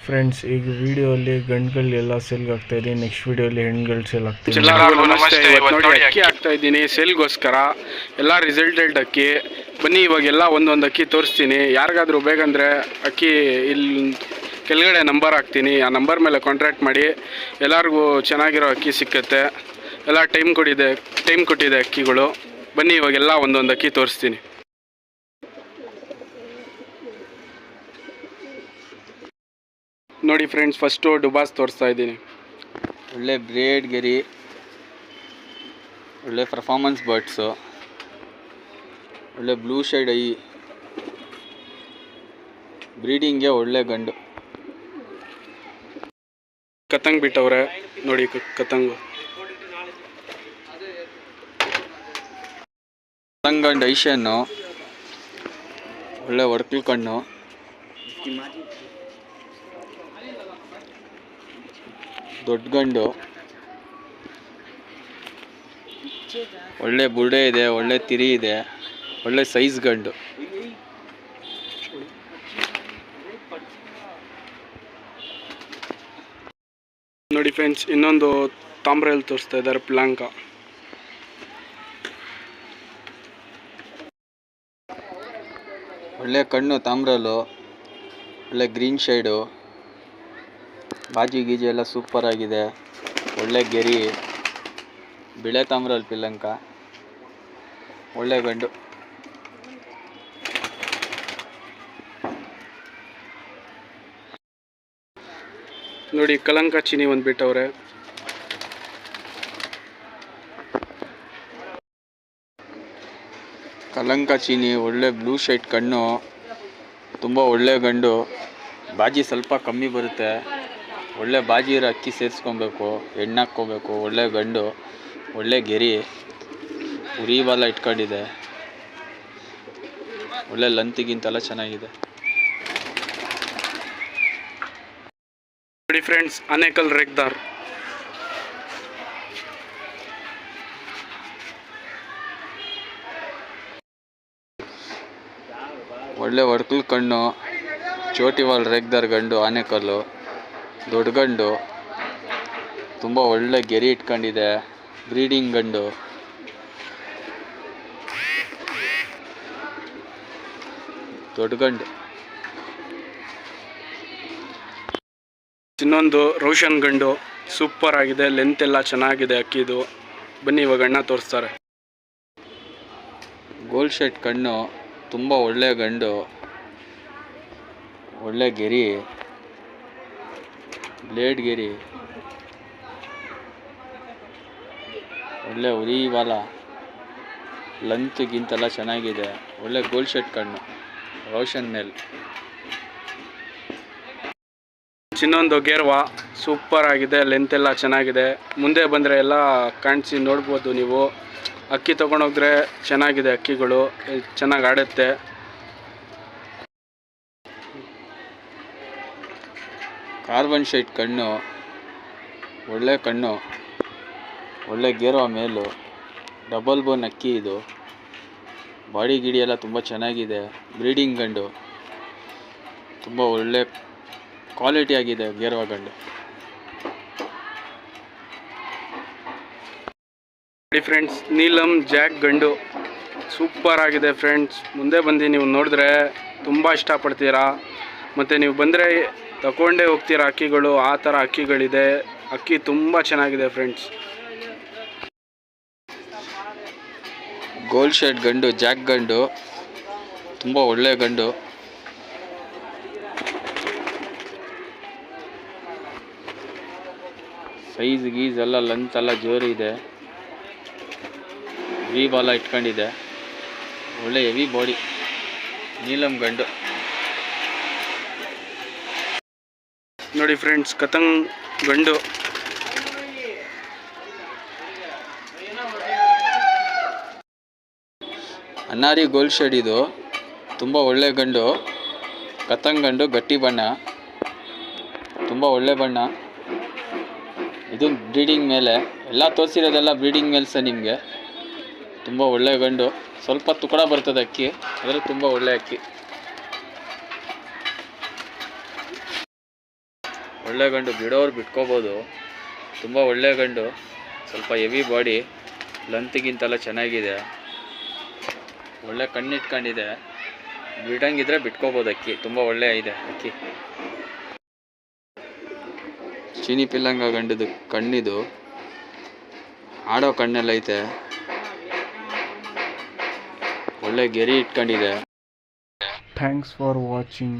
Friends, ಈಗ ವಿಡಿಯೋಲಿ ಗಂಡುಗಳೆಲ್ಲ ಸೇಲ್ಗೆ ಆಗ್ತಾ ಇದೆ. ನೆಕ್ಸ್ಟ್ ವಿಡಿಯೋಲಿ ಹೆಣ್ಗಳು ಸೇಲ್ ಆಗ್ತಿದೆ. ಎಲ್ಲರಿಗೂ ನಮಸ್ತೆ. ಇವತ್ತು ನೋಡಿ ಅಕ್ಕಿ ಹಾಕ್ತಾ ಇದ್ದೀನಿ ಸೇಲ್ಗೋಸ್ಕರ. ಎಲ್ಲ ರಿಸಲ್ಟೆಡ್ ಅಕ್ಕಿ. ಬನ್ನಿ ಇವಾಗೆಲ್ಲ ಒಂದೊಂದು ಅಕ್ಕಿ ತೋರಿಸ್ತೀನಿ. ಯಾರಿಗಾದ್ರೂ ಬೇಕಂದರೆ ಅಕ್ಕಿ ಇಲ್ಲಿ ಕೆಳಗಡೆ ನಂಬರ್ ಹಾಕ್ತೀನಿ, ಆ ನಂಬರ್ ಮೇಲೆ ಕಾಂಟ್ಯಾಕ್ಟ್ ಮಾಡಿ. ಎಲ್ಲರಿಗೂ ಚೆನ್ನಾಗಿರೋ ಅಕ್ಕಿ ಸಿಕ್ಕತ್ತೆ. ಎಲ್ಲ ಟೈಮ್ ಕೊಟ್ಟಿದೆ ಅಕ್ಕಿಗಳು. ಬನ್ನಿ ಇವಾಗೆಲ್ಲ ಒಂದೊಂದು ಅಕ್ಕಿ ತೋರಿಸ್ತೀನಿ. ನೋಡಿ ಫ್ರೆಂಡ್ಸ್, ಫಸ್ಟು ಡುಬಾಸ್ ತೋರಿಸ್ತಾ ಇದ್ದೀನಿ. ಒಳ್ಳೆ ಬ್ರೇಡ್ ಗೆರಿ, ಒಳ್ಳೆ ಪರ್ಫಾರ್ಮೆನ್ಸ್ ಬರ್ಡ್ಸು, ಒಳ್ಳೆ ಬ್ಲೂ ಶೇಡ್ ಐ, ಬ್ರೀಡಿಂಗ್ಗೆ ಒಳ್ಳೆ ಗಂಡು. ಕತಂಗ್ ಬಿಟ್ಟವ್ರೆ ನೋಡಿ, ಕತಂಗು ಕತಂಗಂಡು ಐಷನ್ನು, ಒಳ್ಳೆ ಒಡ್ಕಲ್ ಕಣ್ಣು, ದೊಡ್ಡ ಗಂಡು, ಒಳ್ಳೆ ಬುರ್ಡೆ ಇದೆ, ಒಳ್ಳೆ ತಿರಿ ಇದೆ, ಒಳ್ಳೆ ಸೈಜ್ ಗಂಡು. ನೋಡಿ ಫ್ರೆಂಡ್ಸ್, ಇನ್ನೊಂದು ತಾಮ್ರಲ್ಲಿ ತೋರಿಸ್ತಾ ಇದ್ದಾರೆ, ಪ್ಲಾಂಕ. ಒಳ್ಳೆ ಕಣ್ಣು ತಾಮ್ರಲ್ಲು, ಒಳ್ಳೆ ಗ್ರೀನ್ ಶೇಡು, ಬಾಜಿ ಗೀಜಿ ಎಲ್ಲ ಸೂಪರ್ ಆಗಿದೆ. ಒಳ್ಳೆ ಗೆರಿ, ಬಿಳೆ ತಾಮ್ರಲ್ಲಿ ಪಿಲ್ಲಂಕ, ಒಳ್ಳೆ ಗಂಡು. ನೋಡಿ ಕಲಂಕ ಚೀನಿ ಒಂದು ಬಿಟ್ಟವ್ರೆ. ಕಲಂಕ ಚೀನಿ, ಒಳ್ಳೆ ಬ್ಲೂ ಶೇಡ್ ಕಣ್ಣು, ತುಂಬ ಒಳ್ಳೆ ಗಂಡು. ಬಾಜಿ ಸ್ವಲ್ಪ ಕಮ್ಮಿ ಬರುತ್ತೆ. ಒಳ್ಳೆ ಬಾಜಿ ಇರೋ ಅಕ್ಕಿ ಸೇರಿಸ್ಕೊಬೇಕು, ಎಣ್ಣೆ ಹಾಕ್ಕೋಬೇಕು. ಒಳ್ಳೆ ಗಂಡು, ಒಳ್ಳೆ ಗೆರಿ, ಉರಿ ಬಾಲ ಇಟ್ಕೊಂಡಿದೆ. ಒಳ್ಳೆ ಲಂತಿಗಿಂತೆಲ್ಲ ಚೆನ್ನಾಗಿದೆ. ನೋಡಿ ಫ್ರೆಂಡ್ಸ್, ಆನೇಕಲ್ ರೇಗ್ದಾರ್. ಒಳ್ಳೆ ಒಡ್ಕಲ್ ಕಣ್ಣು, ಚೋಟಿವಾಲ್ ರೇಗ್ದಾರ್ ಗಂಡು, ಆನೇಕಲ್ಲು, ದೊಡ್ಡ ಗಂಡು, ತುಂಬ ಒಳ್ಳೆ ಗೆರಿ ಇಟ್ಕೊಂಡಿದೆ. ಬ್ರೀಡಿಂಗ್ ಗಂಡು. ದೊಡ್ಡ ಗಂಡು. ಇನ್ನೊಂದು ರೋಷನ್ ಗಂಡು, ಸೂಪರ್ ಆಗಿದೆ. ಲೆಂತ್ ಎಲ್ಲ ಚೆನ್ನಾಗಿದೆ ಅಕ್ಕಿದು. ಬನ್ನಿ ಇವಾಗ ಅಣ್ಣ ತೋರಿಸ್ತಾರೆ. ಗೋಲ್ಡ್ ಶೇಡ್ ಕಣ್ಣು, ತುಂಬ ಒಳ್ಳೆ ಗಂಡು, ಒಳ್ಳೆ ಗೆರಿ, ಬ್ಲೇಡ್ ಗೆರಿ, ಒಳ್ಳೆ ಉರಿ ಬಾಲ, ಲಂತ್ಗಿಂತೆಲ್ಲ ಚೆನ್ನಾಗಿದೆ. ಒಳ್ಳೆ ಗೋಲ್ಡ್ ಶೇಡ್ ಕಣ್ಣು, ರೋಷನ್ ಮೇಲ್. ಇನ್ನೊಂದು ಗೇರ್ವಾ, ಸೂಪರ್ ಆಗಿದೆ. ಲೆಂತ್ ಎಲ್ಲ ಚೆನ್ನಾಗಿದೆ. ಮುಂದೆ ಬಂದರೆ ಎಲ್ಲ ಕಾಣಿಸಿ ನೋಡ್ಬೋದು ನೀವು. ಅಕ್ಕಿ ತೊಗೊಂಡೋಗಿದ್ರೆ ಚೆನ್ನಾಗಿದೆ. ಅಕ್ಕಿಗಳು ಚೆನ್ನಾಗಿ ಆಡುತ್ತೆ. ಕಾರ್ಬನ್ ಶೇಡ್ ಕಣ್ಣು, ಒಳ್ಳೆ ಕಣ್ಣು, ಒಳ್ಳೆ ಗೇರುವ ಮೇಲು, ಡಬಲ್ ಬೋನ್ ಅಕ್ಕಿ ಇದು. ಬಾಡಿ ಗಿಡಿ ಎಲ್ಲ ತುಂಬ ಚೆನ್ನಾಗಿದೆ. ಬ್ರೀಡಿಂಗ್ ಗಂಡು, ತುಂಬ ಒಳ್ಳೆ ಕ್ವಾಲಿಟಿ ಆಗಿದೆ ಗೇರುವ ಗಂಡು. ನೋಡಿ ಫ್ರೆಂಡ್ಸ್, ನೀಲಂ ಜಾಕ್ ಗಂಡು, ಸೂಪರ್ ಆಗಿದೆ ಫ್ರೆಂಡ್ಸ್. ಮುಂದೆ ಬಂದು ನೀವು ನೋಡಿದ್ರೆ ತುಂಬ ಇಷ್ಟಪಡ್ತೀರಾ. ಮತ್ತು ನೀವು ಬಂದರೆ ತಗೊಂಡೇ ಹೋಗ್ತೀರಾ ಅಕ್ಕಿಗಳು. ಆ ಥರ ಅಕ್ಕಿಗಳಿದೆ. ಅಕ್ಕಿ ತುಂಬ ಚೆನ್ನಾಗಿದೆ ಫ್ರೆಂಡ್ಸ್. ಗೋಲ್ಡ್ ಶೇಡ್ ಗಂಡು, ಜಾಕ್ ಗಂಡು, ತುಂಬ ಒಳ್ಳೆ ಗಂಡು. ಸೈಜ್ ಗೀಸ್ ಎಲ್ಲ ಲೆಂತ್ ಎಲ್ಲ ಜೋರಿದೆ. ವಿ ಬಾಲ ಇಟ್ಕೊಂಡಿದೆ. ಒಳ್ಳೆ ಹೆವಿ ಬಾಡಿ. ನೀಲಂ ಗಂಡು. ನೋಡಿ ಫ್ರೆಂಡ್ಸ್, ಕತಂಗ್ ಗಂಡು. ಅನ್ನಾರಿ ಗೋಲ್ಡ್ ಶೇಡ್ ಇದು, ತುಂಬ ಒಳ್ಳೆ ಗಂಡು. ಕತಂಗ್ ಗಂಡು, ಗಟ್ಟಿ ಬಣ್ಣ, ತುಂಬ ಒಳ್ಳೆ ಬಣ್ಣ. ಇದು ಬ್ರೀಡಿಂಗ್ ಮೇಲೆ ಎಲ್ಲ ತೋರಿಸಿರೋದೆಲ್ಲ ಬ್ರೀಡಿಂಗ್ ಮೇಲೆ ಸಹ ನಿಮಗೆ. ತುಂಬ ಒಳ್ಳೆ ಗಂಡು. ಸ್ವಲ್ಪ ತುಕಡ ಬರ್ತದೆ ಅಕ್ಕಿ, ಆದರೆ ತುಂಬ ಒಳ್ಳೆ ಅಕ್ಕಿ. ಒಳ್ಳೆ ಗಂಡು, ಬಿಡೋರು ಬಿಟ್ಕೋಬೋದು. ತುಂಬ ಒಳ್ಳೆ ಗಂಡು, ಸ್ವಲ್ಪ ಹೆವಿ ಬಾಡಿ, ಲೆಂತಿಗಿಂತೆಲ್ಲ ಚೆನ್ನಾಗಿದೆ, ಒಳ್ಳೆ ಕಣ್ಣಿಟ್ಕೊಂಡಿದೆ. ಬಿಡಂಗಿದ್ರೆ ಬಿಟ್ಕೋಬೋದು ಅಕ್ಕಿ, ತುಂಬ ಒಳ್ಳೆ ಇದೆ ಅಕ್ಕಿ. ಚೀನಿ ಪಿಲ್ಲಂಗ ಗಂಡದು ಕಣ್ಣಿದು, ಆಡೋ ಕಣ್ಣೆಲ್ಲ ಐತೆ, ಒಳ್ಳೆ ಗೆರಿ ಇಟ್ಕೊಂಡಿದೆ. Thanks for watching.